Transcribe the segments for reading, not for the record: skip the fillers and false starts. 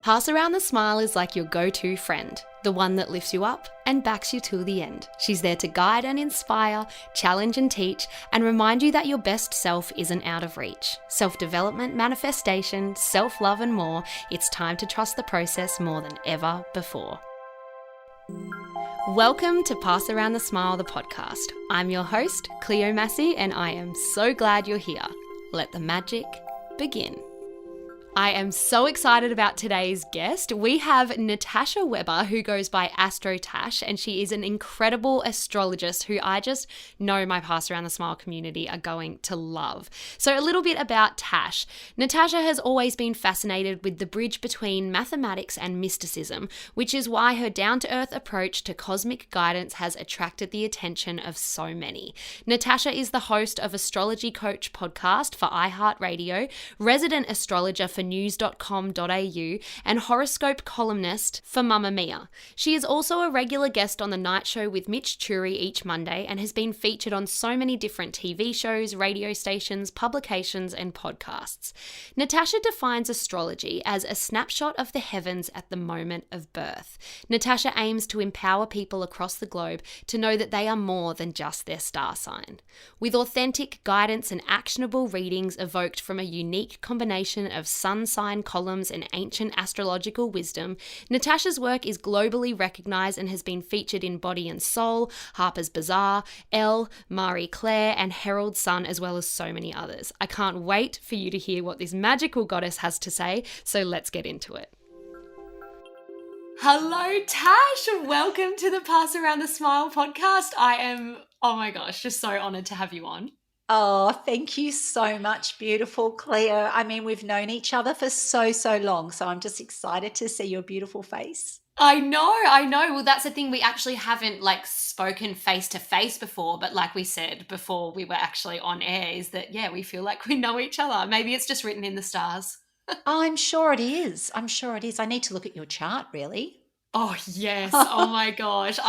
Pass Around the Smile is like your go-to friend, the one that lifts you up and backs you till the end. She's there to guide and inspire, challenge and teach, and remind you that your best self isn't out of reach. Self-development, manifestation, self-love and more, it's time to trust the process more than ever before. Welcome to Pass Around the Smile, the podcast. I'm your host, Cleo Massey, and I am so glad you're here. Let the magic begin. I am so excited about today's guest. We have Natasha Weber, who goes by AstroTash, and she is an incredible astrologist who I just know my Pass Around the Smile community are going to love. So a little bit about Tash. Natasha has always been fascinated with the bridge between mathematics and mysticism, which is why her down-to-earth approach to cosmic guidance has attracted the attention of so many. Natasha is the host of Astrology Coach podcast for iHeartRadio, resident astrologer for news.com.au, and horoscope columnist for Mamma Mia. She is also a regular guest on The Night Show with Mitch Churi each Monday and has been featured on so many different TV shows, radio stations, publications, and podcasts. Natasha defines astrology as a snapshot of the heavens at the moment of birth. Natasha aims to empower people across the globe to know that they are more than just their star sign. With authentic guidance and actionable readings evoked from a unique combination of sun sign columns and ancient astrological wisdom, Natasha's work is globally recognized and has been featured in Body and Soul, Harper's Bazaar, Elle, Marie Claire, and Herald Sun, as well as so many others. I can't wait for you to hear what this magical goddess has to say, so let's get into it. Hello, Tash. Welcome to the Pass Around the Smile podcast. I am, oh my gosh, just so honored to have you on. Oh, thank you so much, beautiful Cleo. I mean, we've known each other for so long, so I'm just excited to see your beautiful face. I know. Well, that's the thing. We actually haven't spoken face to face before, but like we said before we were actually on air is that, yeah, we feel like we know each other. Maybe it's just written in the stars. I'm sure it is. I need to look at your chart, really. Oh, yes. Oh my gosh.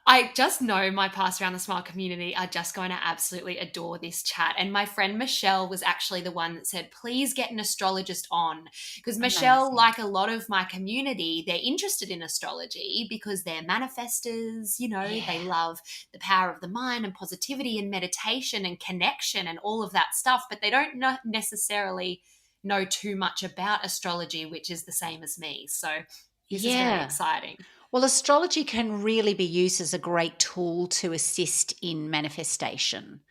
I just know my Pass Around the Smile community are just going to absolutely adore this chat. And my friend Michelle was actually the one that said, please get an astrologist on. Because Michelle, Amazing. like a lot of my community, they're interested in astrology because they're manifestors, They love the power of the mind and positivity and meditation and connection and all of that stuff. But they don't necessarily know too much about astrology, which is the same as me. So this is very exciting. Well, astrology can really be used as a great tool to assist in manifestation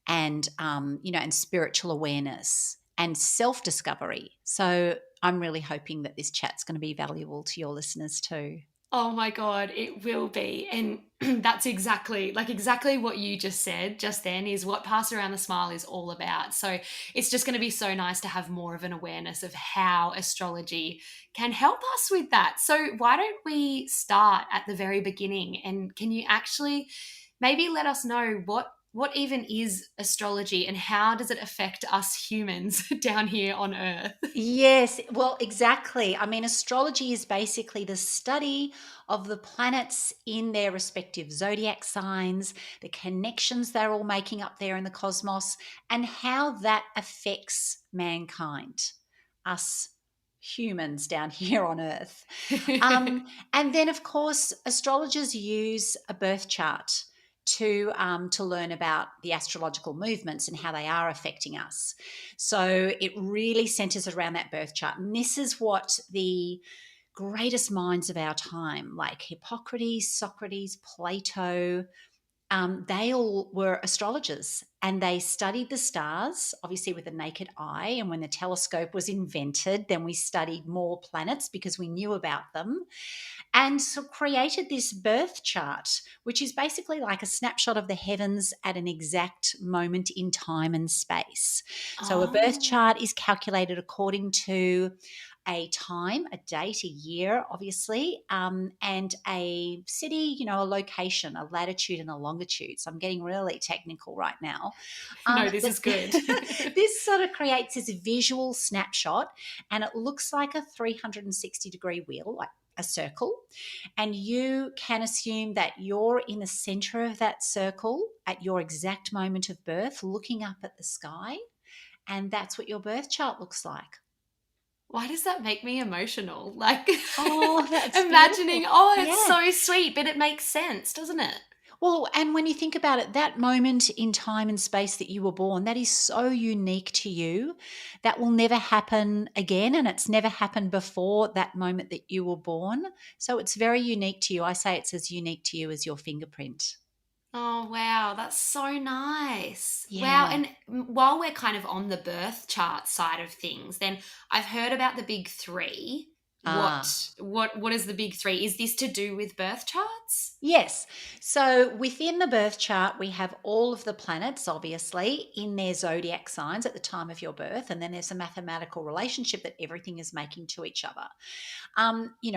and, and spiritual awareness and self-discovery. So I'm really hoping that this chat's going to be valuable to your listeners too. Oh my God, it will be. And that's exactly what you just said just then is what Pass Around the Smile is all about. So it's just going to be so nice to have more of an awareness of how astrology can help us with that. So why don't we start at the very beginning, and can you actually maybe let us know what even is astrology and how does it affect us humans down here on Earth? Yes, well, exactly. I mean, astrology is basically the study of the planets in their respective zodiac signs, the connections they're all making up there in the cosmos, and how that affects mankind, us humans down here on Earth. And then, of course, astrologers use a birth chart to learn about the astrological movements and how they are affecting us. So it really centers around that birth chart. And this is what the greatest minds of our time, like Hippocrates, Socrates, Plato, they all were astrologers, and they studied the stars, obviously with the naked eye. And when the telescope was invented, then we studied more planets because we knew about them, and so created this birth chart, which is basically like a snapshot of the heavens at an exact moment in time and space. So a birth chart is calculated according to a time, a date, a year, obviously, and a city, a location, a latitude and a longitude. So I'm getting really technical right now. No, this is good. This sort of creates this visual snapshot, and it looks like a 360-degree wheel, like a circle, and you can assume that you're in the center of that circle at your exact moment of birth, looking up at the sky, and that's what your birth chart looks like. Why does that make me emotional? Like Oh, that's imagining, beautiful. oh, it's Yeah. so sweet, but it makes sense, doesn't it? Well, and when you think about it, that moment in time and space that you were born, that is so unique to you. That will never happen again. And it's never happened before that moment that you were born. So it's very unique to you. I say it's as unique to you as your fingerprint. Oh, wow. That's so nice. Wow. Yeah. And while we're kind of on the birth chart side of things, then I've heard about the big three. Ah. What is the big three? Is this to do with birth charts? Yes. So within the birth chart, we have all of the planets, obviously, in their zodiac signs at the time of your birth. And then there's a mathematical relationship that everything is making to each other.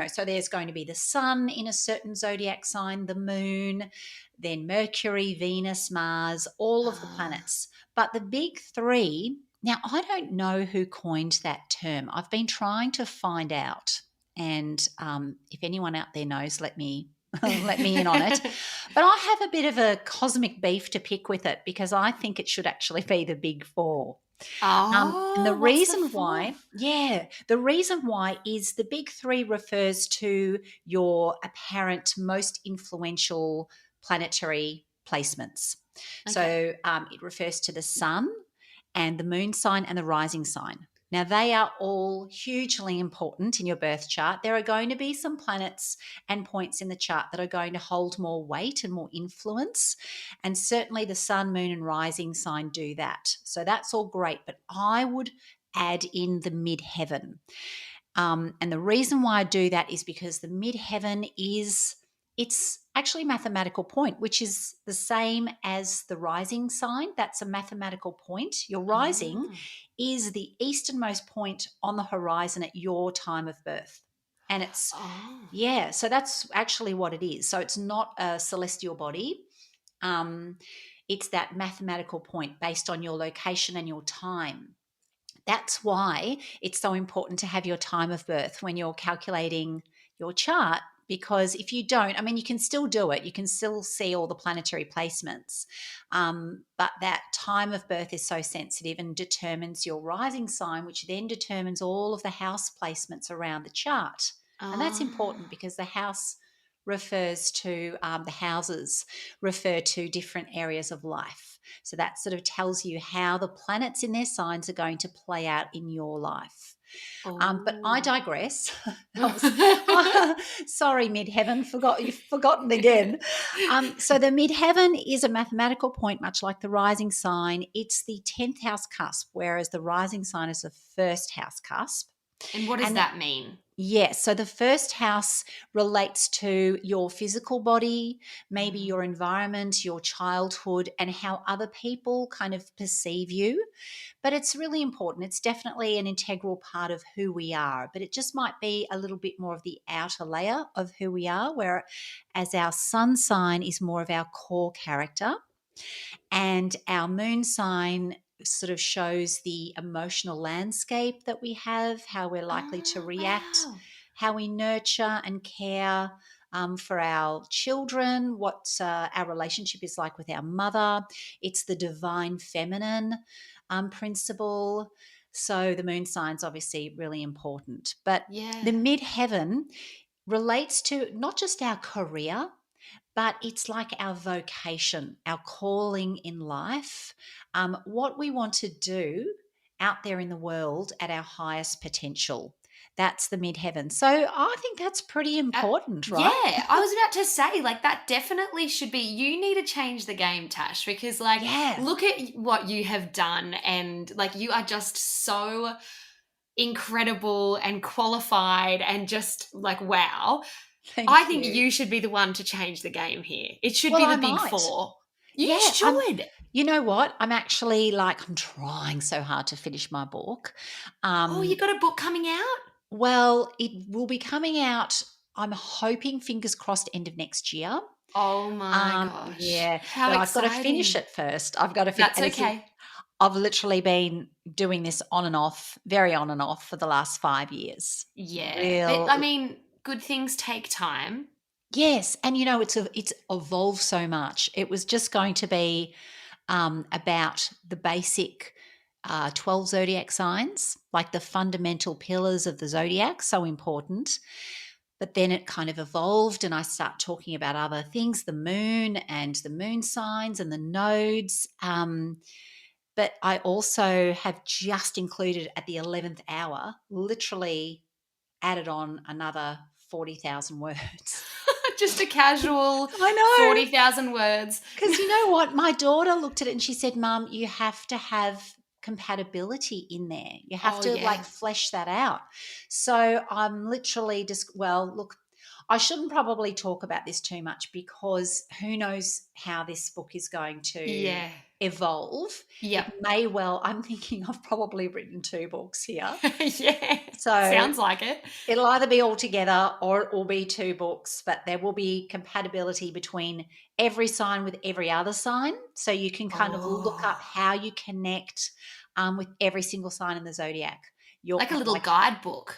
So there's going to be the sun in a certain zodiac sign, the moon, then Mercury, Venus, Mars, all of the Ah, planets. But the big three, now I don't know who coined that term. I've been trying to find out. And if anyone out there knows, let me let me in on it. But I have a bit of a cosmic beef to pick with it because I think it should actually be the big four. And the oh, what's the reason why, fourth? yeah, the reason why is the big three refers to your apparent most influential planetary placements. Okay. So it refers to the sun and the moon sign and the rising sign. Now, they are all hugely important in your birth chart. There are going to be some planets and points in the chart that are going to hold more weight and more influence. And certainly the sun, moon, and rising sign do that. So that's all great. But I would add in the midheaven. And the reason why I do that is because the midheaven is it's actually a mathematical point, which is the same as the rising sign. That's a mathematical point. Your rising Ah, is the easternmost point on the horizon at your time of birth. And it's, oh, yeah, so that's actually what it is. So it's not a celestial body. Um, it's that mathematical point based on your location and your time. That's why it's so important to have your time of birth when you're calculating your chart. Because if you don't, I mean, you can still do it, you can still see all the planetary placements. But that time of birth is so sensitive and determines your rising sign, which then determines all of the house placements around the chart. And that's important ah. because the house refers to the houses, refer to different areas of life. So that sort of tells you how the planets in their signs are going to play out in your life. But I Oh. digress. That was sorry, midheaven. Forgot you've forgotten again. So the midheaven is a mathematical point, much like the rising sign. It's the 10th house cusp, whereas the rising sign is the first house cusp. And what does And that mean? yes. So the first house relates to your physical body, maybe your Mm. environment, your childhood, and how other people kind of perceive you. But it's really important. It's definitely an integral part of who we are, but it just might be a little bit more of the outer layer of who we are, whereas our sun sign is more of our core character. And our moon sign sort of shows the emotional landscape that we have, how we're likely to Oh, react, wow. how we nurture and care for our children, what our relationship is like with our mother. It's the divine feminine principle. So the moon sign's obviously really important. But the Yeah. midheaven relates to not just our career, but it's like our vocation, our calling in life, what we want to do out there in the world at our highest potential. That's the midheaven. So I think that's pretty Uh, important, yeah, right? I was about to say, like, that definitely should be. You need to change the game, Tash, because, like, Yeah. look at what you have done, and, like, you are just so incredible and qualified, and just, like, wow. I Thank think you. you should be the one to change the game here. It should Well, be I the big might. four. You Yeah. should. You know what? I'm actually like, I'm trying so hard to finish my book. Oh, you Um, got a book coming out? well, it will be coming out, I'm hoping, fingers crossed, end of next year. Oh my gosh. Yeah, How but I've got to finish exciting. it first. I've got to finish, That's and this is, okay. I've literally been doing this on and off, very on and off for the last 5 years. Yeah. But Real, I mean, good things take time. yes, and it's evolved so much. It was just going to be about the basic. 12 zodiac signs, like the fundamental pillars of the zodiac, so important. But then it kind of evolved, and I start talking about other things, the moon and the moon signs and the nodes. But I also have just included at the 11th hour, literally added on another 40,000 words. Just a casual I know. 40,000 words. Because you know what? My daughter looked at it and she said, Mum, you have to have compatibility in there. You have Oh, to yeah. flesh that out. So I'm literally just, well, look, I shouldn't probably talk about this too much because who knows how this book is going to Yeah. evolve. It Yep. may well, I'm thinking I've probably written 2 books here. Yeah. So Sounds like it. it'll either be all together or it will be 2 books, but there will be compatibility between every sign with every other sign. So you can kind of look up Oh, how you connect with every single sign in the zodiac. Your like a little like, guidebook.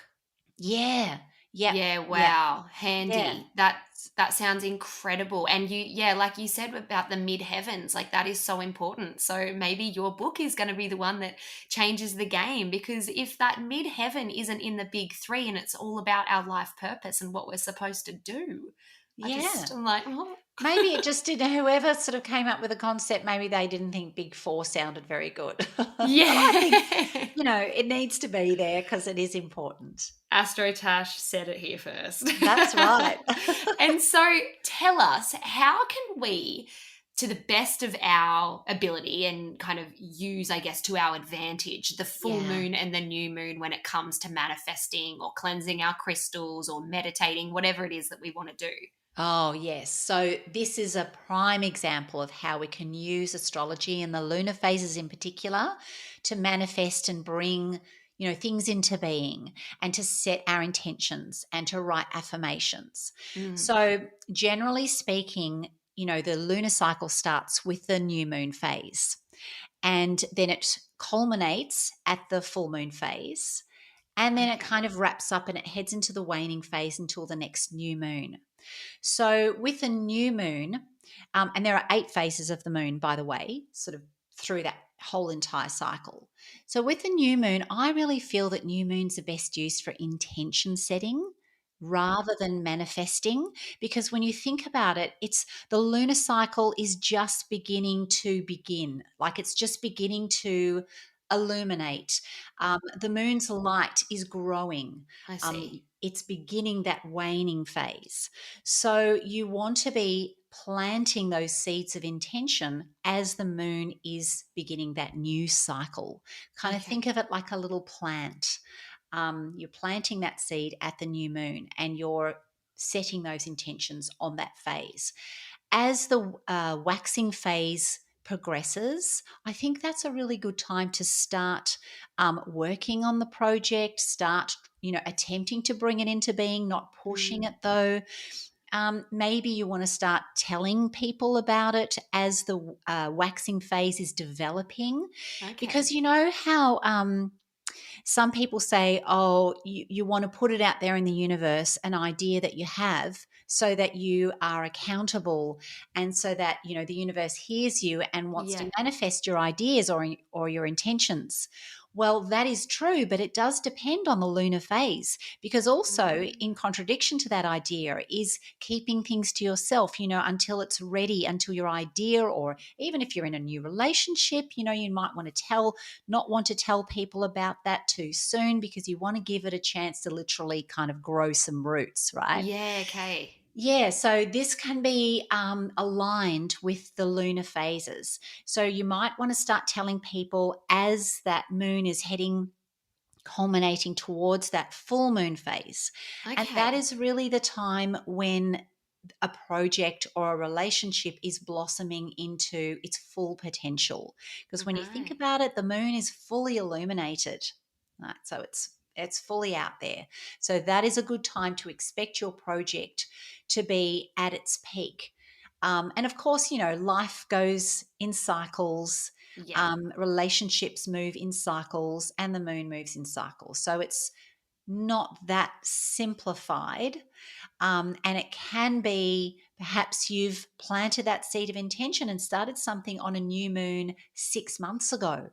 yeah, yep, Yeah, yep, wow. yeah, Handy. That sounds incredible. And yeah, like you said about the mid-heavens, like that is so important. So maybe your book is going to be the one that changes the game, because if that mid-heaven isn't in the big 3 and it's all about our life purpose and what we're supposed to do, yeah. I'm like, oh. Maybe it just didn't. Whoever sort of came up with the concept, maybe they didn't think Big Four sounded very good. But I think, Yeah. it needs to be there because it is important. AstroTash said it here first. That's right. And so tell us, how can we, to the best of our ability and kind of use, I guess, to our advantage, the full Yeah. moon and the new moon when it comes to manifesting or cleansing our crystals or meditating, whatever it is that we want to do? Oh, yes. So, this is a prime example of how we can use astrology and the lunar phases in particular to manifest and bring, things into being and to set our intentions and to write affirmations. Mm, So, generally speaking, the lunar cycle starts with the new moon phase and then it culminates at the full moon phase. And then it okay. kind of wraps up and it heads into the waning phase until the next new moon. So, with a new moon, and there are 8 phases of the moon, by the way, sort of through that whole entire cycle. So, with the new moon, I really feel that new moons are best used for intention setting rather than manifesting, because when you think about it, it's the lunar cycle is just beginning to begin, like it's just beginning to illuminate. The moon's light is growing. I see. It's beginning that waning phase. So you want to be planting those seeds of intention as the moon is beginning that new cycle. Kind of think Okay. of it like a little plant. You're planting that seed at the new moon and you're setting those intentions on that phase. As the waxing phase progresses, I think that's a really good time to start working on the project, start, attempting to bring it into being, not pushing Mm, it though. Maybe you want to start telling people about it as the waxing phase is developing, because okay. you know how some people say, oh, you want to put it out there in the universe, an idea that you have, so that you are accountable and so that, the universe hears you and wants to Yeah. manifest your ideas or your intentions. Well, that is true, but it does depend on the lunar phase, because also Mm, in contradiction to that idea is keeping things to yourself, until it's ready, until your idea, or even if you're in a new relationship, you might want to not want to tell people about that too soon, because you want to give it a chance to literally kind of grow some roots, right? yeah, okay. Yeah, so this can be aligned with the lunar phases. So you might want to start telling people as that moon is heading, culminating towards that full moon phase. And that Okay. is really the time when a project or a relationship is blossoming into its full potential. Because when you think Right. about it, the moon is fully illuminated. Right? So it's fully out there. So that is a good time to expect your project to be at its peak. And of course, life goes in cycles. Yeah. Relationships move in cycles, and the moon moves in cycles. So it's not that simplified, and it can be Perhaps you've planted that seed of intention and started something on a new moon 6 months ago.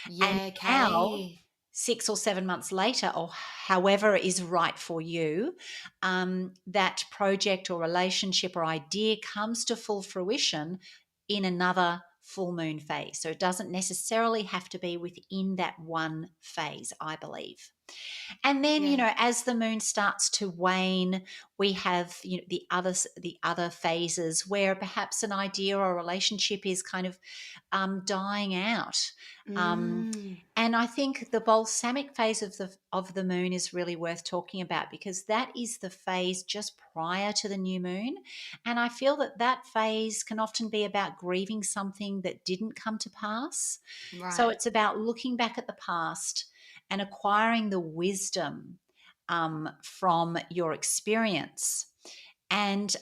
And Yeah, now, okay. 6 or 7 months later, or however is right for you, that project or relationship or idea comes to full fruition in another full moon phase. So it doesn't necessarily have to be within that one phase, I believe. And then, Yeah. as the moon starts to wane, we have, the other phases where perhaps an idea or relationship is kind of dying out. Um, Mm, and I think the balsamic phase of the moon is really worth talking about, because that is the phase just prior to the new moon. And I feel that that phase can often be about grieving something that didn't come to pass. So right. it's about looking back at the past and acquiring the wisdom from your experience, and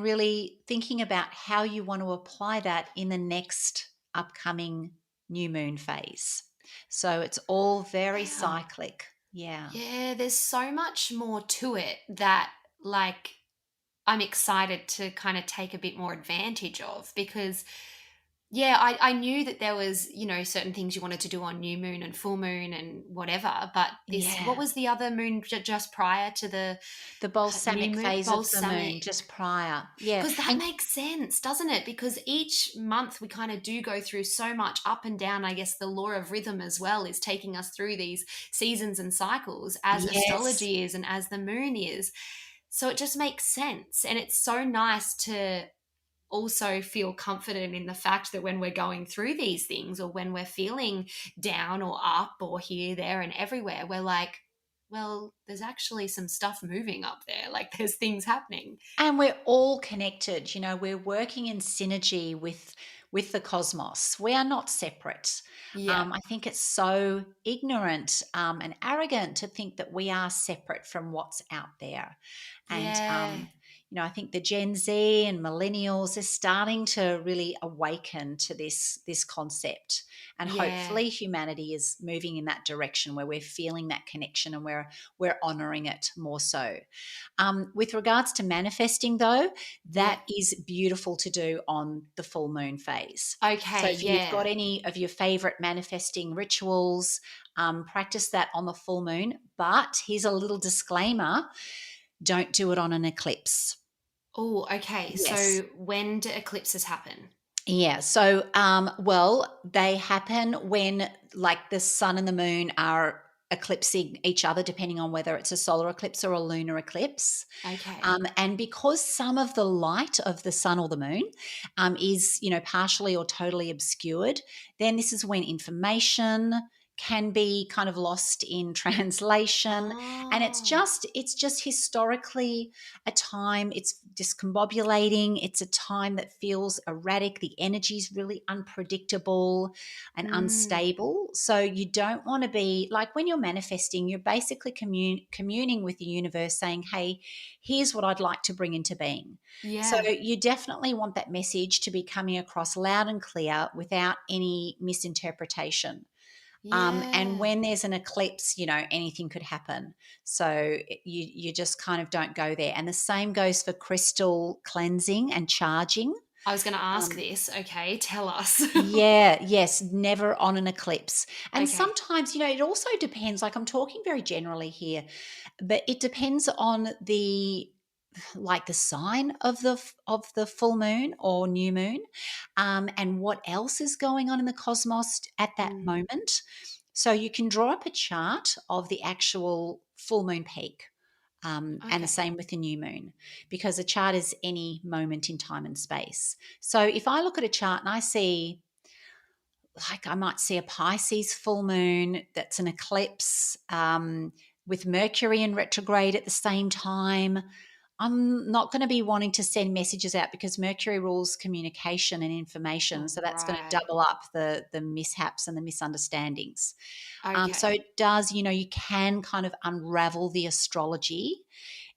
really thinking about how you want to apply that in the next upcoming new moon phase. So it's all very Wow. cyclic. Yeah. Yeah, there's so much more to it that, like, I'm excited to kind of take a bit more advantage of because yeah, I knew that there was, certain things you wanted to do on new moon and full moon and whatever, but this, what Yeah. was the other moon just prior to the The new balsamic moon? phase of the moon Balsamic. just prior. Yeah. Because that And makes sense, doesn't it? Because each month we kind of do go through so much up and down. I guess the law of rhythm as well is taking us through these seasons and cycles as yes. astrology is and as the moon is. So it just makes sense. And it's so nice to also feel confident in the fact that when we're going through these things or when we're feeling down or up or here, there, and everywhere, we're like, well, there's actually some stuff moving up there. Like there's things happening. And we're all connected. We're working in synergy with the cosmos. We are not separate. Yeah. I think it's so ignorant and arrogant to think that we are separate from what's out there. And Yeah. I think the Gen Z and millennials are starting to really awaken to this concept, and Yeah. hopefully humanity is moving in that direction where we're feeling that connection and we're honoring it more so. With regards to manifesting, though, Yeah. that is beautiful to do on the full moon phase. So Okay. if you've Yeah. got any of your favorite manifesting rituals, practice that on the full moon. But here's a little disclaimer: don't do it on an eclipse. Oh, okay. Yes. So when do eclipses happen? Yeah. So, well, they happen when, like, the sun and the moon are eclipsing each other, depending on whether it's a solar eclipse or a lunar eclipse. Okay. And because some of the light of the sun or the moon is, partially or totally obscured, then this is when information can be kind of lost in translation. And it's Oh. just it's just historically a time, it's discombobulating, it's a time that feels erratic, the energy is really unpredictable and Mm. unstable. So you don't want to be like, when you're manifesting, you're basically communing with the universe, saying, hey, here's what I'd like to bring into being. So Yeah. you definitely want that message to be coming across loud and clear without any misinterpretation. And Yeah. when there's an eclipse, anything could happen. So you just kind of don't go there. And the same goes for crystal cleansing and charging. I was going to ask Um, this. Okay. Tell us. yeah, yes, never on an eclipse. And Okay. sometimes, it also depends. Like, I'm talking very generally here, but it depends on the sign of the full moon or new moon, and what else is going on in the cosmos at that Mm. moment. So you can draw up a chart of the actual full moon peak, and the Okay. same with the new moon, because a chart is any moment in time and space. So if I look at a chart and I see, like, I might see a Pisces full moon that's an eclipse, with Mercury in retrograde at the same time, I'm not going to be wanting to send messages out, because Mercury rules communication and information. So that's going to Right. double up the mishaps and the misunderstandings. So Okay. it does, you can kind of unravel the astrology,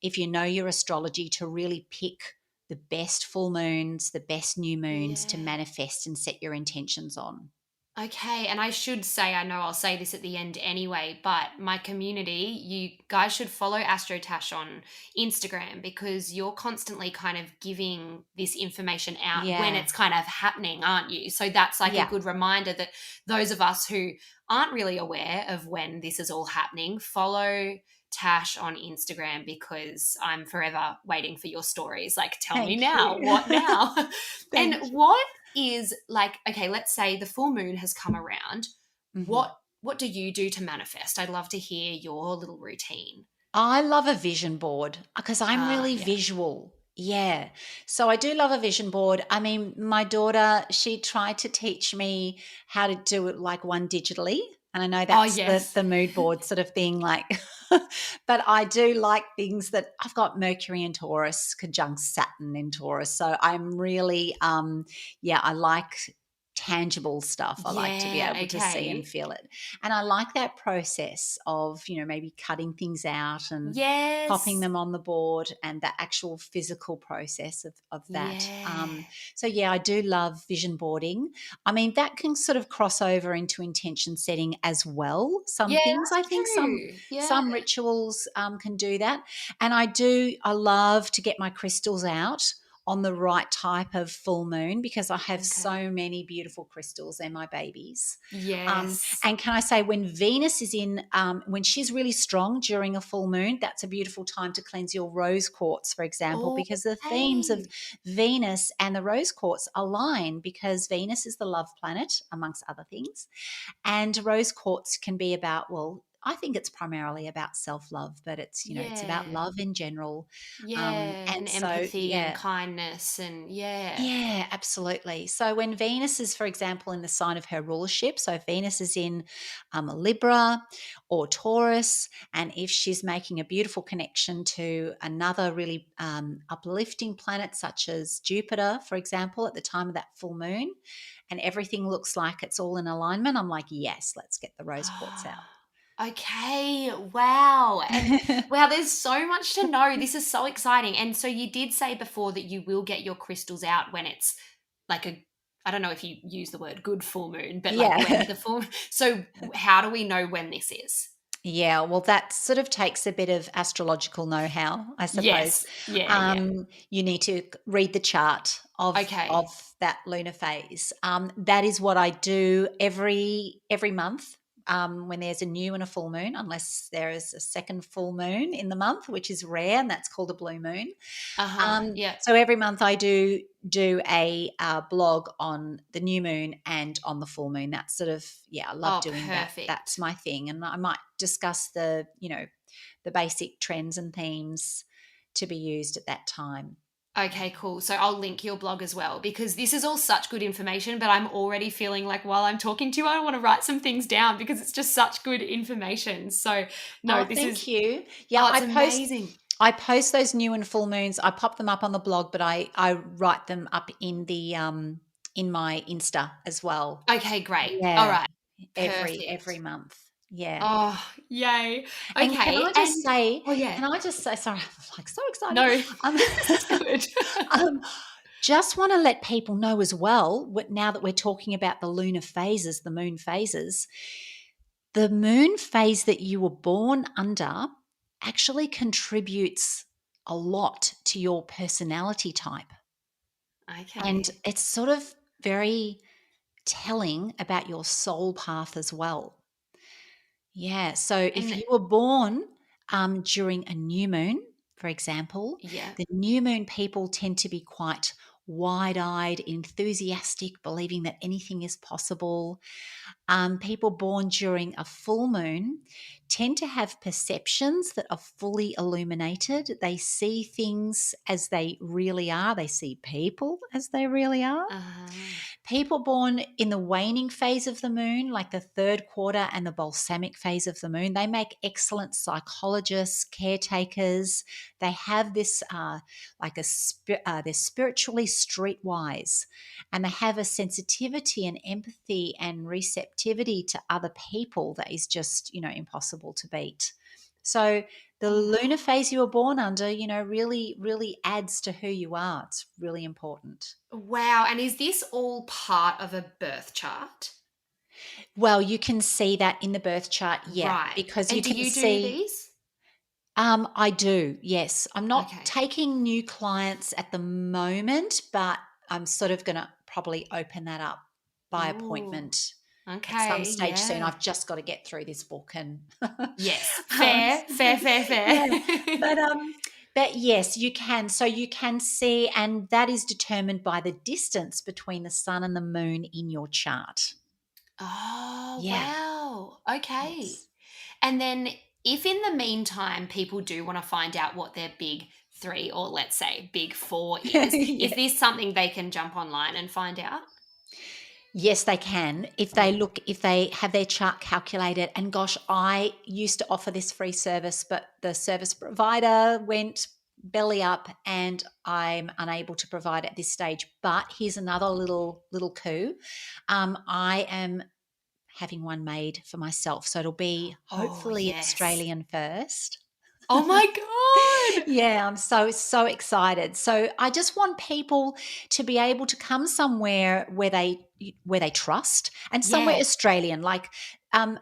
if you know your astrology, to really pick the best full moons, the best new moons to Yeah. manifest and set your intentions on. Okay, and I should say, I know I'll say this at the end anyway, but my community, you guys should follow AstroTash on Instagram because you're constantly kind of giving this information out when Yeah. it's kind of happening, aren't you? So that's like a Yeah. good reminder that those of us who aren't really aware of when this is all happening, follow Tash on Instagram because I'm forever waiting for your stories. Like, tell me Thank now, you. what now? And Thank you. what is like, okay, let's say the full moon has come around. Mhm. What do you do to manifest? I'd love to hear your little routine. I love a vision board because I'm Ah, really yeah. visual. Yeah. So I do love a vision board. I mean, my daughter, she tried to teach me how to do it like one digitally. And I know Oh, that's the yes. the mood board sort of thing, like, but I do like things that I've got Mercury in Taurus, conjunct Saturn in Taurus. So I'm really, yeah, I like tangible stuff. I like to be Yeah, able to see and okay. feel it. And I like that process of, maybe cutting things out and popping Yes. them on the board and the actual physical process of that. Yeah. So, yeah, I do love vision boarding. I mean, that can sort of cross over into intention setting as well. Some Yeah, things, I that's think some true. Yeah. some rituals can do that. And I love to get my crystals out on the right type of full moon because I have Okay. so many beautiful crystals. They're my babies. Yes. And can I say, when Venus is when she's really strong during a full moon, that's a beautiful time to cleanse your rose quartz, for example, Oh, because the themes of okay. Venus and the rose quartz align because Venus is the love planet, amongst other things. And rose quartz can be about, well, I think it's primarily about self love, but it's about Yeah. love in general. Yeah. And And so, empathy and yeah, kindness and yeah. yeah, absolutely. So when Venus is, for example, in the sign of her rulership, so if Venus is in Libra or Taurus, and if she's making a beautiful connection to another really uplifting planet, such as Jupiter, for example, at the time of that full moon, and everything looks like it's all in alignment, I'm like, yes, let's get the rose quartz Okay, wow. And out. wow, there's so much to know. This is so exciting. And so you did say before that you will get your crystals out when it's like I don't know if you use the word good full moon, but like when Yeah. the full so how do we know when this is? Yeah, well, that sort of takes a bit of astrological know-how, I suppose. Yes. Yeah, yeah. You need to read the chart of Okay. that lunar phase. That is what I do every month. When there's a new and a full moon, unless there is a second full moon in the month, which is rare, and that's called a blue moon. Uh-huh. Yeah. So every month I do a blog on the new moon and on the full moon. That's sort of, yeah, I love Oh, doing that. That's perfect. my thing, and I might discuss the basic trends and themes to be used at that time. Okay, cool. So I'll link your blog as well because this is all such good information, but I'm already feeling like while I'm talking to you, I want to write some things down because it's just such good information. So, no, Oh, this thank is, you. Yeah, oh, it's amazing. I post those new and full moons. I pop them up on the blog, but I write them up in my Insta as well. Okay, great. All Yeah, right. every Perfect. month. Yeah. Oh, yay. And Okay. And oh, yeah. can I just say, sorry, I'm like so excited. No, Um, this is good. um, just want to let people know as well, now that we're talking about the lunar phases, the moon phases, the moon phase that you were born under actually contributes a lot to your personality type. And Okay. it's sort of very telling about your soul path as well. Yeah. So if And you were born during a new moon, for example, yeah. the new moon people tend to be quite wide eyed, enthusiastic, believing that anything is possible. People born during a full moon tend to have perceptions that are fully illuminated. They see things as they really are, they see people as they really are. Uh, People born in the waning phase of the moon, like the third quarter and the balsamic phase of the moon, they make excellent psychologists, caretakers. They have this, they're spiritually streetwise, and they have a sensitivity and empathy and receptivity to other people that is just, impossible to beat. So the oh, lunar phase you were born under, really, really adds to who you are. It's really important. wow. And is this all part of a birth chart? Well, you can see that in the birth chart, yeah, Right. because you And do can you do see. these? I do, yes. I'm not Okay. taking new clients at the moment, but I'm sort of going to probably open that up by Ooh. appointment at some Okay. stage soon. Yeah. I've just got to get through this book and Yes. um, Fair, fair, fair, fair. yeah, but yes, you can. So you can see, and that is determined by the distance between the sun and the moon in your chart. Oh, Yeah. wow. Okay. Yes. And then if in the meantime people do want to find out what their big three or let's say big four is Yeah. this something they can jump online and find out? Yes, they can. If they have their chart calculated, and gosh, I used to offer this free service, but the service provider went belly up and I'm unable to provide at this stage. But here's another little coup. I am having one made for myself. So it'll be Oh, hopefully an yes. Australian first. Oh my God. Yeah, I'm so excited. So I just want people to be able to come somewhere where they trust and somewhere Yeah. Australian. Like um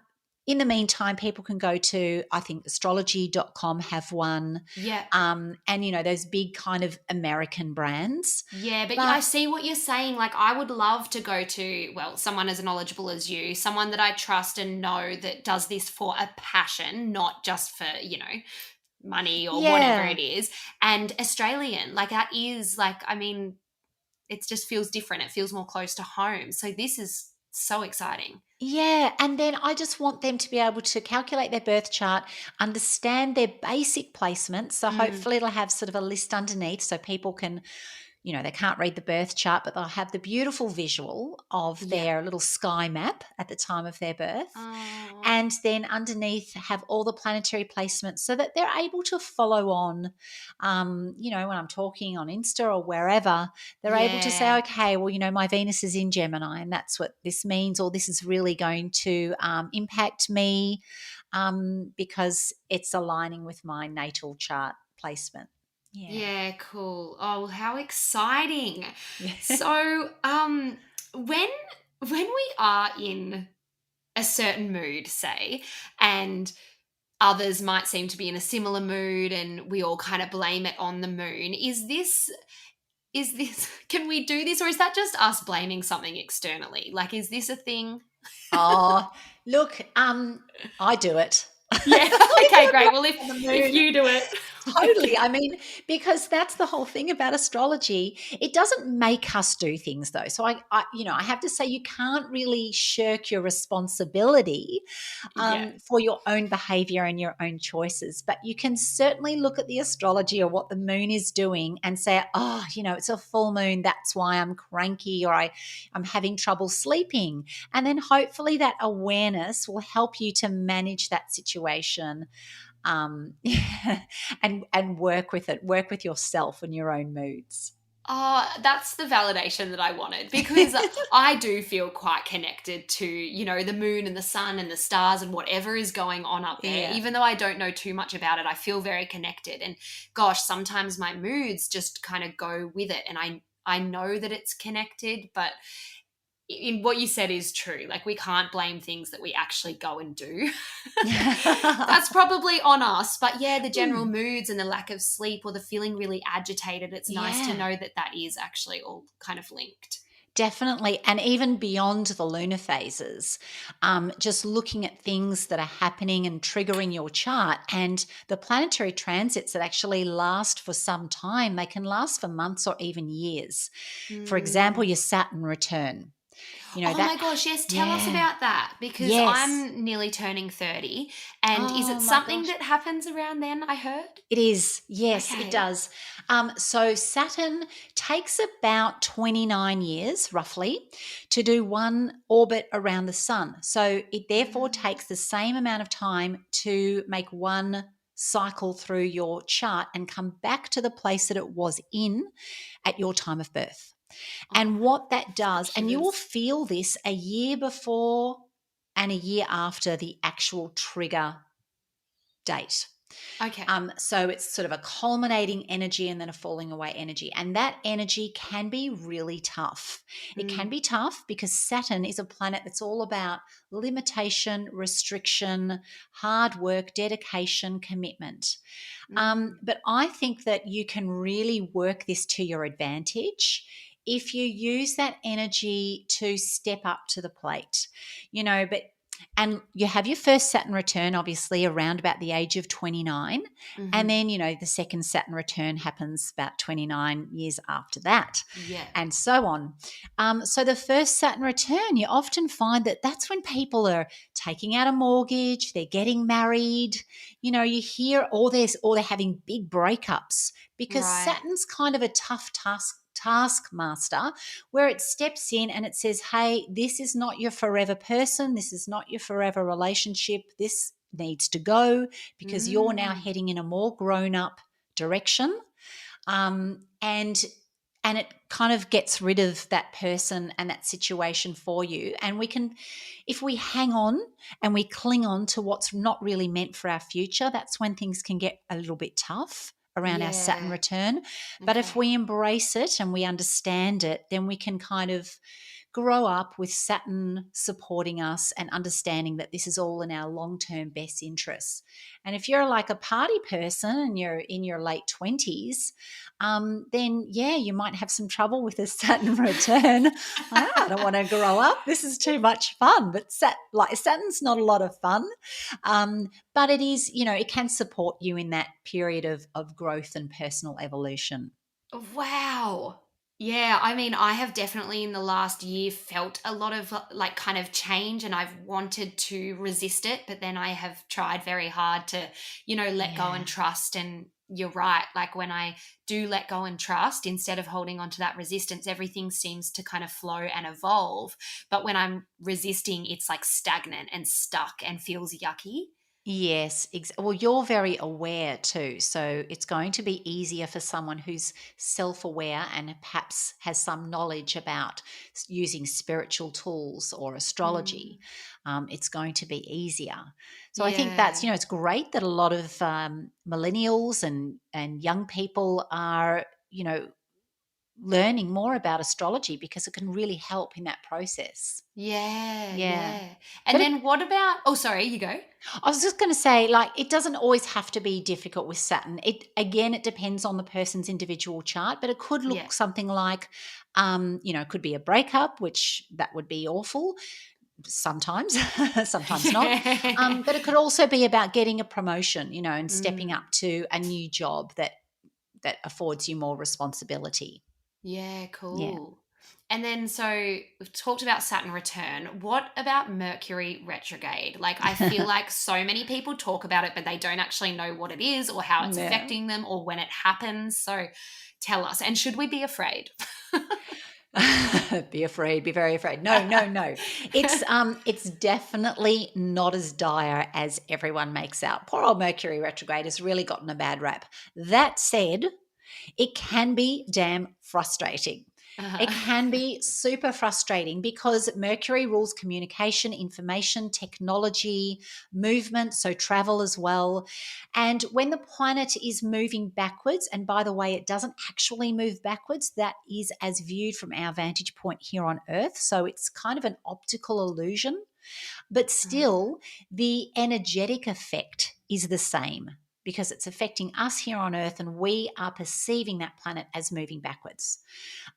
in the meantime, people can go to, I think, astrology.com have one. Yeah. And those big kind of American brands. Yeah, but I But see what you're saying. Like, I would love to go to, well, someone as knowledgeable as you, someone that I trust and know that does this for a passion, not just for, money or whatever yeah, it is. And Australian, like, that is like, I mean, it just feels different. It feels more close to home. So this is so exciting. yeah, and then I just want them to be able to calculate their birth chart, understand their basic placements. So Mm, hopefully it'll have sort of a list underneath so people can, they can't read the birth chart, but they'll have the beautiful visual of yeah. their little sky map at the time of their birth. Oh, And then underneath have all the planetary placements so that they're able to follow on, when I'm talking on Insta or wherever, they're able to say, yeah. okay, well, my Venus is in Gemini and that's what this means, or this is really going to impact me because it's aligning with my natal chart placement. Yeah. Yeah, cool. Oh, how exciting. Yeah. So, when we are in a certain mood, say, and others might seem to be in a similar mood and we all kind of blame it on the moon, is this can we do this or is that just us blaming something externally? Like, is this a thing? Oh, look, I do it. Yeah. I Okay, leave great. it Well, on the if moon. you do it. Totally. I mean, because that's the whole thing about astrology. It doesn't make us do things though. So I have to say you can't really shirk your responsibility Yeah. for your own behavior and your own choices. But you can certainly look at the astrology or what the moon is doing and say, oh, it's a full moon. That's why I'm cranky or I'm having trouble sleeping. And then hopefully that awareness will help you to manage that situation um, and work with it, work with yourself and your own moods. That's the validation that I wanted because I do feel quite connected to, the moon and the sun and the stars and whatever is going on up there. Yeah. Even though I don't know too much about it, I feel very connected. And gosh, sometimes my moods just kind of go with it. And I know that it's connected, but in what you said is true. Like, we can't blame things that we actually go and do. That's probably on us. But yeah, the general Hmm. moods and the lack of sleep or the feeling really agitated, it's nice to Yeah, know that that is actually all kind of linked. definitely. And even beyond the lunar phases, just looking at things that are happening and triggering your chart and the planetary transits that actually last for some time, they can last for months or even years. For example, Mm. your Saturn return, Oh that, my gosh, yes, tell us yeah, about that because yes. I'm nearly turning 30. And is Oh it my something gosh. that happens around then, I heard? It is. Yes, it Okay. does. So Saturn takes about 29 years, roughly, to do one orbit around the sun. So it therefore Mm. takes the same amount of time to make one cycle through your chart and come back to the place that it was in at your time of birth. Oh, And what that I've got does, and you will shivers. feel this a year before and a year after the actual trigger date. Okay. So it's sort of a culminating energy and then a falling away energy. And that energy can be really tough. It can Mm. be tough because Saturn is a planet that's all about limitation, restriction, hard work, dedication, commitment. Mm. But I think that you can really work this to your advantage if you use that energy to step up to the plate, but and you have your first Saturn return, obviously, around about the age of 29. And Mhm. then, the second Saturn return happens about 29 years after that, Yeah. and so on. So the first Saturn return, you often find that that's when people are taking out a mortgage, they're getting married, you hear, or they're having big breakups because Right. Saturn's kind of a tough taskmaster where it steps in and it says, hey, this is not your forever person. This is not your forever relationship. This needs to go because you're now Mm. heading in a more grown up direction. And it kind of gets rid of that person and that situation for you. And we can, if we hang on and we cling on to what's not really meant for our future, that's when things can get a little bit tough around our Saturn Yeah. return. But if Okay. we embrace it and we understand it, then we can kind of grow up with Saturn supporting us and understanding that this is all in our long-term best interests. And if you're like a party person and you're in your late 20s, then yeah, you might have some trouble with a Saturn return. I don't want to grow up. This is too much fun. But Saturn's not a lot of fun. But it is, it can support you in that period of growth and personal evolution. Wow. Yeah, I mean, I have definitely in the last year felt a lot of like kind of change and I've wanted to resist it, but then I have tried very hard to, let go Yeah. and trust. And you're right. Like when I do let go and trust, instead of holding on to that resistance, everything seems to kind of flow and evolve. But when I'm resisting, it's like stagnant and stuck and feels yucky. Yes, well, you're very aware too. So it's going to be easier for someone who's self aware and perhaps has some knowledge about using spiritual tools or astrology. Mm. It's going to be easier. So I think that's, Yeah. it's great that a lot of millennials and young people are, learning more about astrology because it can really help in that process. Yeah, Yeah. yeah. And But it then what about, oh, sorry, you go. I was just going to say, like, it doesn't always have to be difficult with Saturn. It depends on the person's individual chart, but it could Yeah. look something like, it could be a breakup, which that would be awful sometimes, sometimes not. Yeah. But it could also be about getting a promotion, and stepping Mm. up to a new job that affords you more responsibility. Yeah, Yeah. cool. And then so we've talked about Saturn return. What about Mercury retrograde? Like I feel like so many people talk about it, but they don't actually know what it is or how it's Yeah. affecting them or when it happens. So tell us. And should we be afraid? Be afraid, be very afraid. No, no, no. It's definitely not as dire as everyone makes out. Poor old Mercury retrograde has really gotten a bad rap. That said, it can be damn frustrating. It can Uh, be super frustrating because Mercury rules communication, information, technology, movement, so travel as well. And when the planet is moving backwards, and by the way, it doesn't actually move backwards, that is as viewed from our vantage point here on Earth. So it's kind of an optical illusion, but still, the energetic effect is the same because it's affecting us here on Earth and we are perceiving that planet as moving backwards.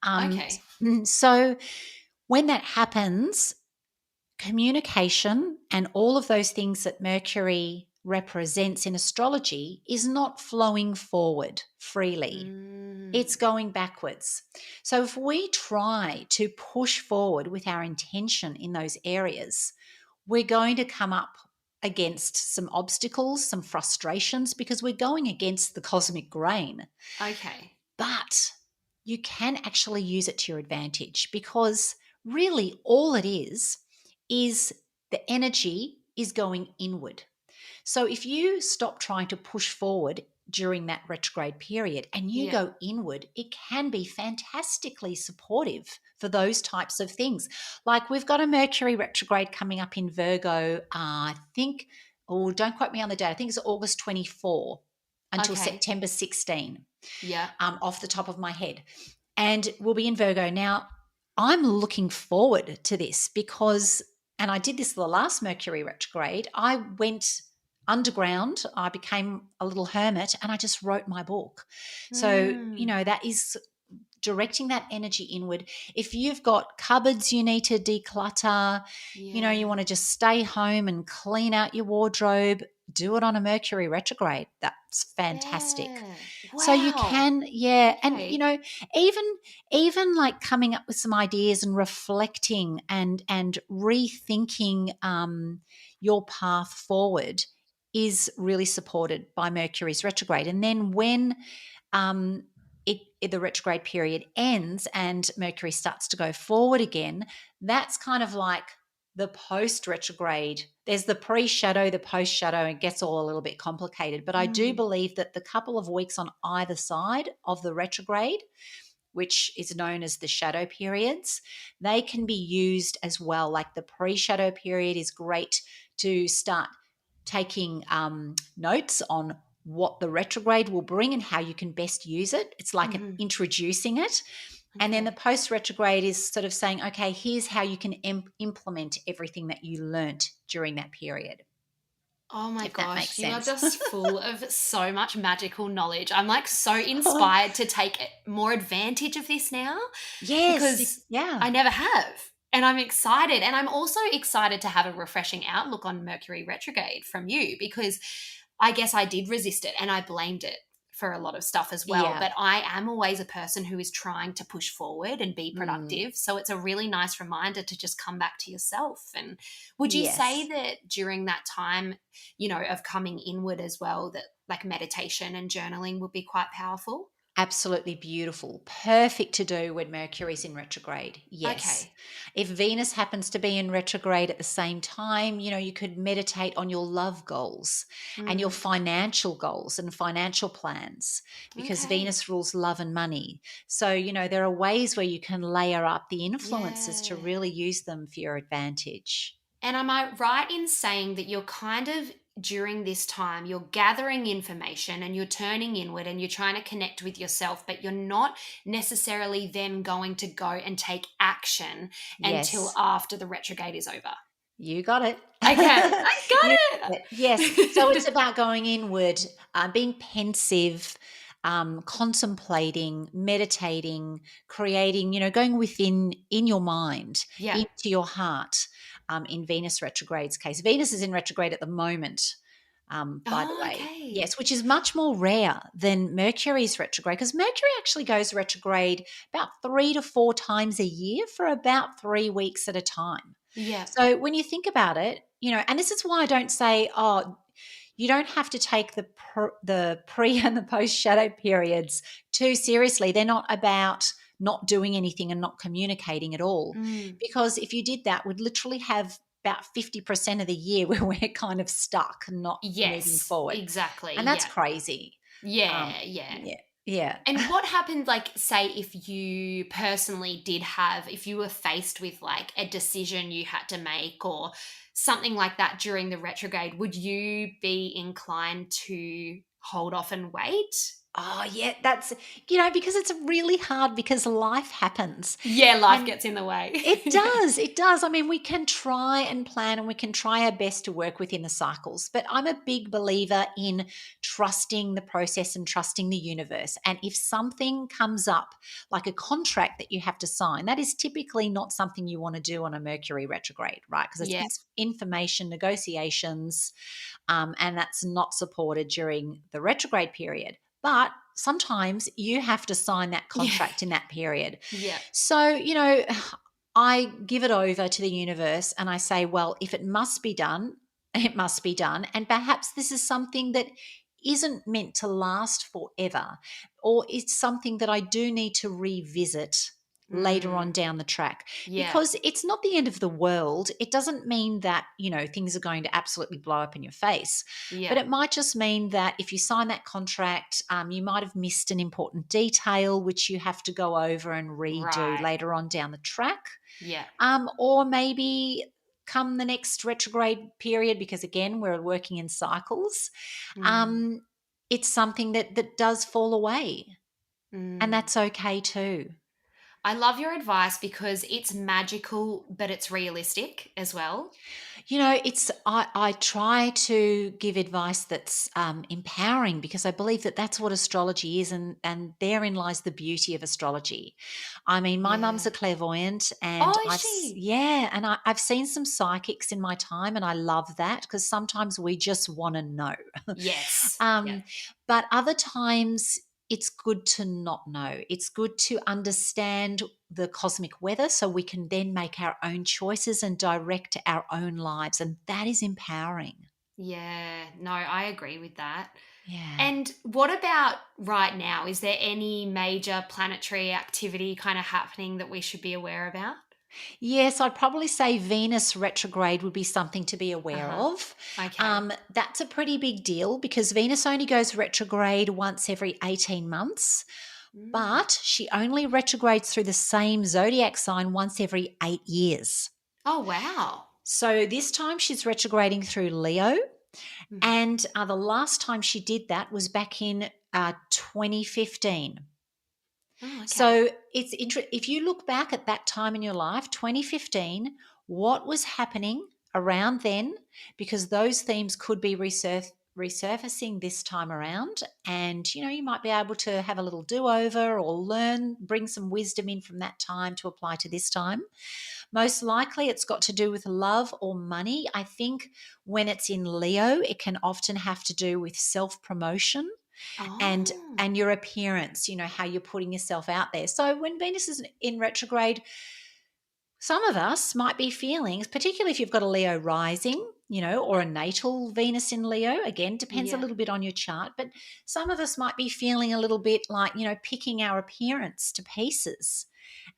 Um, okay. so when that happens, communication and all of those things that Mercury represents in astrology is not flowing forward freely. Mm, It's going backwards. So if we try to push forward with our intention in those areas, we're going to come up against some obstacles, some frustrations, because we're going against the cosmic grain. okay. But you can actually use it to your advantage because really all it is the energy is going inward. So if you stop trying to push forward during that retrograde period and you Yeah. go inward, it can be fantastically supportive for those types of things. Like we've got a Mercury retrograde coming up in Virgo, I think oh, don't quote me on the date. I think it's August 24 until Okay. September 16, Yeah. off the top of my head. And we'll be in Virgo. Now, I'm looking forward to this because, and I did this the last Mercury retrograde, I went underground. I became a little hermit and I just wrote my book. So, Mm. that is directing that energy inward. If you've got cupboards you need to declutter, you Yeah. want to just stay home and clean out your wardrobe, do it on a Mercury retrograde. That's fantastic. Yeah. So you Wow. can, yeah, and Okay. even even like coming up with some ideas and reflecting and rethinking your path forward is really supported by Mercury's retrograde. And then when um, the retrograde period ends and Mercury starts to go forward again, that's kind of like the post retrograde. There's the pre shadow, the post shadow, and it gets all a little bit complicated. But I do Mm. believe that the couple of weeks on either side of the retrograde, which is known as the shadow periods, they can be used as well. Like the pre shadow period is great to start taking notes on what the retrograde will bring and how you can best use it. It's like Mhm. introducing it. And then the Okay. post retrograde is sort of saying, okay, here's how you can implement everything that you learnt during that period, Oh my if that makes gosh, you are sense. just full of so much magical knowledge. I'm like so inspired to take more advantage of this now Yes. because Yeah. I never have. And I'm excited. And I'm also excited to have a refreshing outlook on Mercury retrograde from you because I guess I did resist it and I blamed it for a lot of stuff as well. Yeah. But I am always a person who is trying to push forward and be Mm, productive. So it's a really nice reminder to just come back to yourself. And would you say yes. that during that time, of coming inward as well, that like meditation and journaling would be quite powerful? Absolutely beautiful. Perfect to do when Mercury's in retrograde. Yes. Okay. If Venus happens to be in retrograde at the same time, you could meditate on your love goals and your Mm, financial goals and financial plans because okay. Venus rules love and money. So, there are ways where you can layer up the influences to Yeah. really use them for your advantage. And am I right in saying that you're kind of during this time, you're gathering information and you're turning inward and you're trying to connect with yourself, but you're not necessarily then going to go and take action until Yes. after the retrograde is over? You got it. Okay, I You got got it. Yes. So it's it. about going inward, being pensive, contemplating, meditating, creating, going within in your mind, Yeah. into your heart. In Venus retrograde's case, Venus is in retrograde at the moment. By the Oh, way, okay. yes, which is much more rare than Mercury's retrograde because Mercury actually goes retrograde about 3 to 4 times a year for about 3 weeks at a time. Yeah. So when you think about it, and this is why I don't say, oh, you don't have to take the pre and the post shadow periods too seriously. They're not about not doing anything and not communicating at all. Mm. Because if you did that, we'd literally have about 50% of the year where we're kind of stuck and not moving Yes, forward. exactly. And that's Yeah. crazy. Yeah, yeah. Yeah. Yeah. And what happened, like, say, if you personally if you were faced with like a decision you had to make or something like that during the retrograde, would you be inclined to hold off and wait? Oh, yeah. That's, because it's really hard because life happens. Yeah, life And gets in the way. it does. It does. I mean, we can try and plan and we can try our best to work within the cycles, but I'm a big believer in trusting the process and trusting the universe. And if something comes up, like a contract that you have to sign, that is typically not something you want to do on a Mercury retrograde, right? Because Yeah. it's information, negotiations, and that's not supported during the retrograde period. But sometimes you have to sign that Yeah. contract in that period. Yeah. So, I give it over to the universe and I say, well, if it must be done, it must be done. And perhaps this is something that isn't meant to last forever, or it's something that I do need to revisit later on Mm, down the track yeah. because it's not the end of the world. It doesn't mean that, things are going to absolutely blow up in your face, but Yeah. it might just mean that if you sign that contract, you might have missed an important detail which you have to go over and redo Right. later on down the track. Yeah. Or maybe come the next retrograde period, because again, we're working in cycles, Mm, it's something that does fall away, and mm. that's okay too. I love your advice because it's magical, but it's realistic as well. It's I try to give advice that's empowering, because I believe that that's what astrology is, and therein lies the beauty of astrology. I mean, my mum's Yeah. a clairvoyant, and Oh, is she? I've seen some psychics in my time, and I love that, because sometimes we just want to know. Yes. Yep. um, but other times it's good to not know. It's good to understand the cosmic weather, so we can then make our own choices and direct our own lives. And that is empowering. Yeah. No, I agree with that. Yeah. And what about right now? Is there any major planetary activity kind of happening that we should be aware about? Yes, I'd probably say Venus retrograde would be something to be aware Uh-huh. of. Okay. That's a pretty big deal, because Venus only goes retrograde once every 18 months, Mm. but she only retrogrades through the same zodiac sign once every 8 years. Oh, wow. So this time she's retrograding through Leo. Mhm. And the last time she did that was back in 2015. Oh, okay. So it's if you look back at that time in your life, 2015, what was happening around then, because those themes could be resurfacing this time around. And, you might be able to have a little do over, or bring some wisdom in from that time to apply to this time. Most likely it's got to do with love or money. I think when it's in Leo, it can often have to do with self promotion and Oh, and your appearance, how you're putting yourself out there. So when Venus is in retrograde, some of us might be feeling, particularly if you've got a Leo rising, or a natal Venus in Leo, again, depends a yeah. little bit on your chart, but some of us might be feeling a little bit like, picking our appearance to pieces.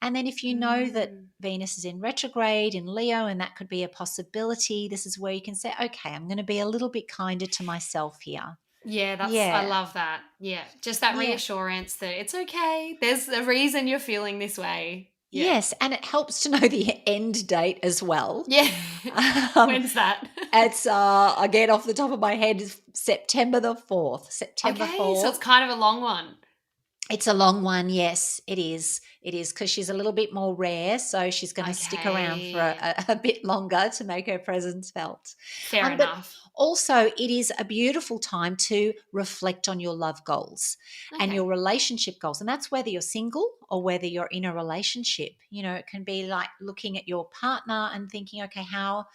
And then if you know that Mm. Venus is in retrograde in Leo, and that could be a possibility, this is where you can say, okay, I'm going to be a little bit kinder to myself here. Yeah, I Yeah. love that. Yeah. Just that Yeah. reassurance that it's okay. There's a reason you're feeling this way. Yeah. Yes, and it helps to know the end date as well. Yeah. Um, When's that? it's again off the top of my head, is September the 4th. September Okay, so it's 4th. kind of a long one. It's a long one, yes, it is. It is, because she's a little bit more rare, so she's going to stick around for Okay. a bit longer to make her presence felt. Fair But enough. also, it is a beautiful time to reflect on your love goals and Okay. your relationship goals. And that's whether you're single or whether you're in a relationship. It can be like looking at your partner and thinking, okay, how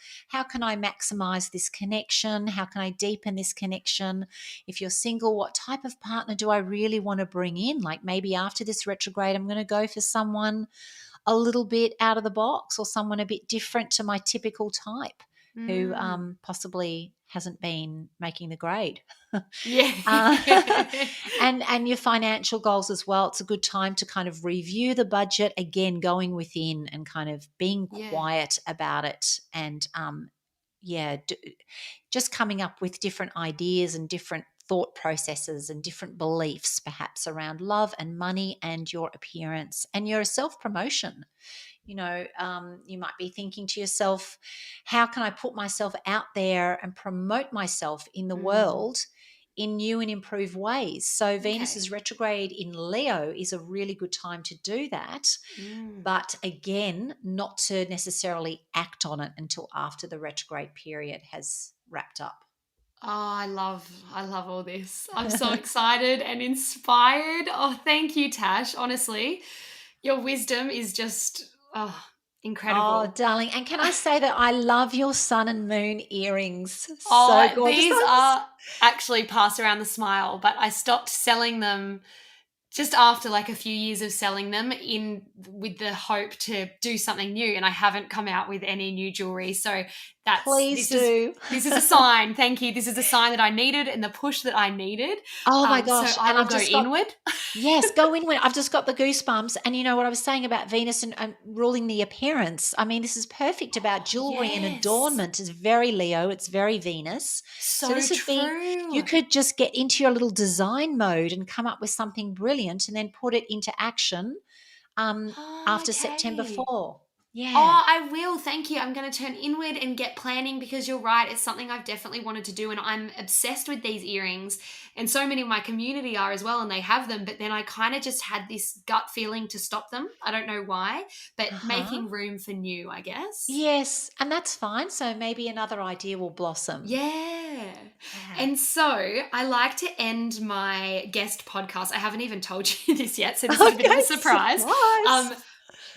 can I maximize this connection? How can I deepen this connection? If you're single, what type of partner do I really want to bring in? Like, maybe after this retrograde, I'm going to go for someone a little bit out of the box, or someone a bit different to my typical type, who Mm. possibly hasn't been making the grade. Yeah. uh, and your financial goals as well. It's a good time to kind of review the budget again, going within and kind of being Yeah. quiet about it, and yeah, just coming up with different ideas and different thought processes and different beliefs, perhaps around love and money and your appearance and your self promotion. You might be thinking to yourself, how can I put myself out there and promote myself in the Mm. world in new and improved ways? So Okay. Venus's retrograde in Leo is a really good time to do that. Mm. But again, not to necessarily act on it until after the retrograde period has wrapped up. Oh, I love all this. I'm so excited and inspired. Oh, thank you, Tash. Honestly, your wisdom is just Oh, incredible. darling. And can I say that I love your sun and moon earrings? So Oh, gorgeous. these are actually passed around the smile, but I stopped selling them just after like a few years of selling them in with the hope to do something new, and I haven't come out with any new jewelry. So that's Please do. this is a sign. Thank you. This is a sign that I needed and the push that I needed. Oh my So gosh. I And will I've go just got, inward. yes, go in when I've just got the goosebumps. And you know what I was saying about Venus and ruling the appearance. I mean, this is perfect about jewelry and Yes. adornment. It's very Leo, it's very Venus. So So this would be, you true. could just get into your little design mode and come up with something brilliant and then put it into action um, Oh, after September okay. 4. Yeah. Oh, I will. Thank you. I'm going to turn inward and get planning because you're right. It's something I've definitely wanted to do. And I'm obsessed with these earrings. And so many of my community are as well. And they have them. But then I kind of just had this gut feeling to stop them. I don't know why. But Uh-huh. making room for new, I guess. Yes, and that's fine. So maybe another idea will blossom. Yeah. Yeah. And so I like to end my guest podcast. I haven't even told you this yet. So this is a bit of Okay, a surprise. surprise.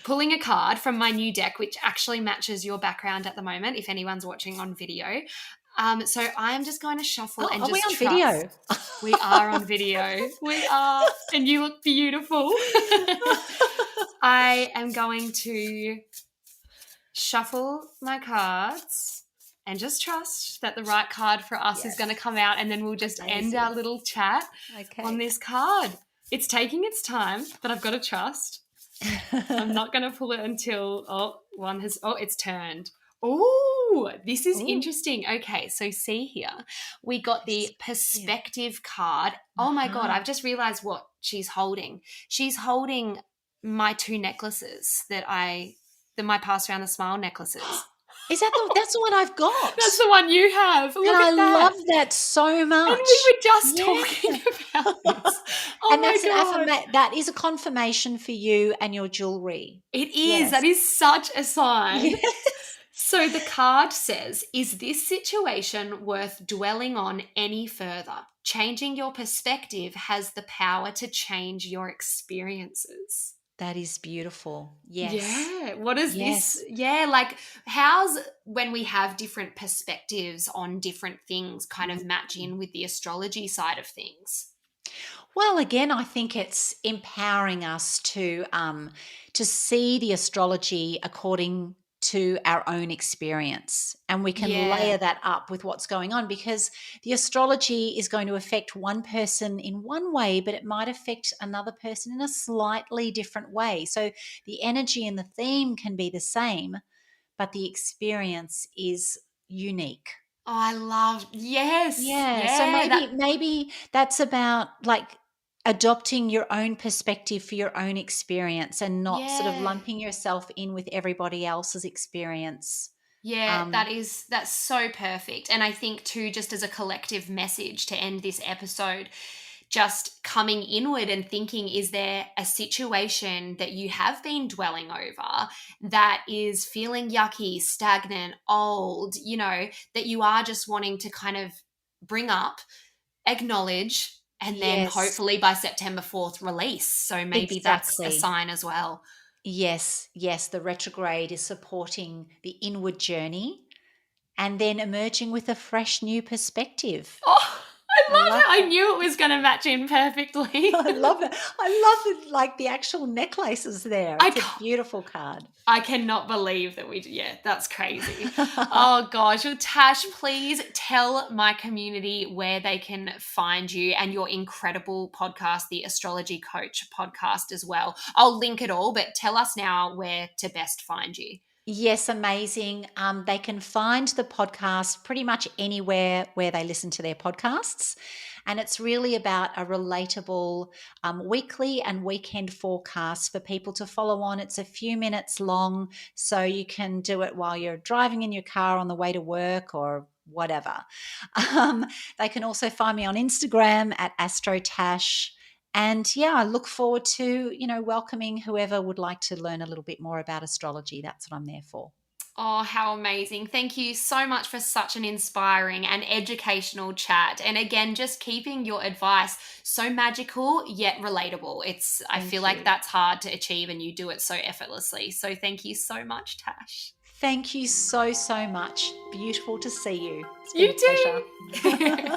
Pulling a card from my new deck, which actually matches your background at the moment, if anyone's watching on video. So I'm just going to shuffle Oh, and are we just on trust. video? We are on video. We are. And you look beautiful. I am going to shuffle my cards and just trust that the right card for us is going to Yes. come out, and then we'll just end our Amazing. little chat on Okay. this card. It's taking its time, but I've got to trust. I'm not going to pull it until, it's turned. Oh, this is Ooh, interesting. Okay, so see here. We got the perspective. perspective card. Oh my God, Uh-huh. I've just realized what she's holding. She's holding my two necklaces my Pass Around the Smile necklaces. That's the one I've got. That's the one you have. And Look I at that. love that so And much. we were just Yeah. talking about this. Oh And my that's God. that is a confirmation for you and your jewelry. It is. Yes. That is such a sign. Yes. So the card says, is this situation worth dwelling on any further? Changing your perspective has the power to change your experiences. That is beautiful. Yes. Yeah. What is this? Yes. Yeah. Like, how's when we have different perspectives on different things kind of match in with the astrology side of things? Well, again, I think it's empowering us to see the astrology according to our own experience, and we can Yeah. layer that up with what's going on, because the astrology is going to affect one person in one way, but it might affect another person in a slightly different way. So the energy and the theme can be the same, but the experience is unique. Oh, I love, yes. Yeah, so Yeah. maybe that's about, like, adopting your own perspective for your own experience and not sort of Yeah. lumping yourself in with everybody else's experience. Yeah, Um, that's so perfect. And I think too, just as a collective message to end this episode, just coming inward and thinking, is there a situation that you have been dwelling over that is feeling yucky, stagnant, old, that you are just wanting to kind of bring up, acknowledge, and then yes, hopefully by September 4th release. So maybe that's a exactly. sign as well. Yes, yes, the retrograde is supporting the inward journey and then emerging with a fresh new perspective. Oh, I I love love it. I that. knew it was going to match in perfectly. I love it. I love it, like, the actual necklaces there. I It's a can't, beautiful card. I cannot believe that that's crazy. Oh gosh. Well, Tash, please tell my community where they can find you and your incredible podcast, the Astrology Coach podcast as well. I'll link it all, but tell us now where to best find you. Yes, amazing. They can find the podcast pretty much anywhere where they listen to their podcasts. And it's really about a relatable weekly and weekend forecast for people to follow on. It's a few minutes long, so you can do it while you're driving in your car on the way to work or whatever. Um, they can also find me on Instagram at AstroTash. And yeah, I look forward to, welcoming whoever would like to learn a little bit more about astrology. That's what I'm there for. Oh, how amazing. Thank you so much for such an inspiring and educational chat. And again, just keeping your advice so magical yet relatable. I feel Thank like you. that's hard to achieve and you do it so effortlessly. So thank you so much, Tash. Thank you so, so much. Beautiful to see you. It's been You a pleasure. too.